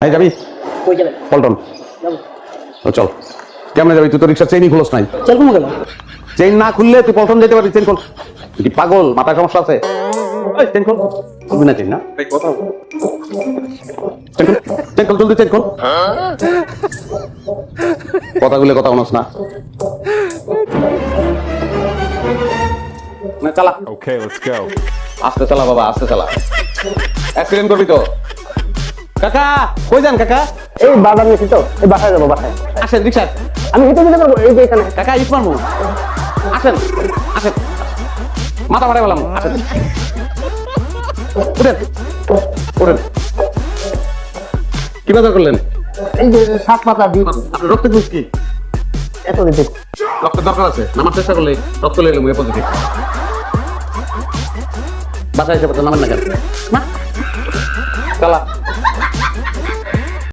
এই যাবি কই যাবেন? পল্টন যাবো। ও চল কেমনে যাবি তুই তো রিক্সার চেইনই খুলস নাই চল কমে গেল। চেইন না খুললে তুই পল্টন যেতে পারবি চেইন খোল কি পাগল মাথা সমস্যা আছে এই চেইন খোল খুলবি না চেইন না কথা চেইন খোল জলদি চেইন খোল কথাগুলো কথা বলছ না না চালা Okay, let's go. আস্তে চালা বাবা আস্তে চালা অ্যাক্সিডেন্ট করবি তো কাকা কই যান কাকা এই বাবা নিয়েছি তো এই বাসায় যাবো বাসায়। আসেন রিক্সা আমি হেঁটে যেতে পারবো এই যে এখানে। কাকা ইট মারমু আসেন আসেন মাথা মারা গেলাম আসেন উঠেন উঠেন কি বাজার করলেন এই যে শাক পাতা দিই আপনার রক্তের গ্রুপ কি এত দিতে। রক্তের দরকার আছে নামার চেষ্টা করলে রক্ত লেগে মুখে পজিটিভ বাসায় এসে নামেন না কেন না চালা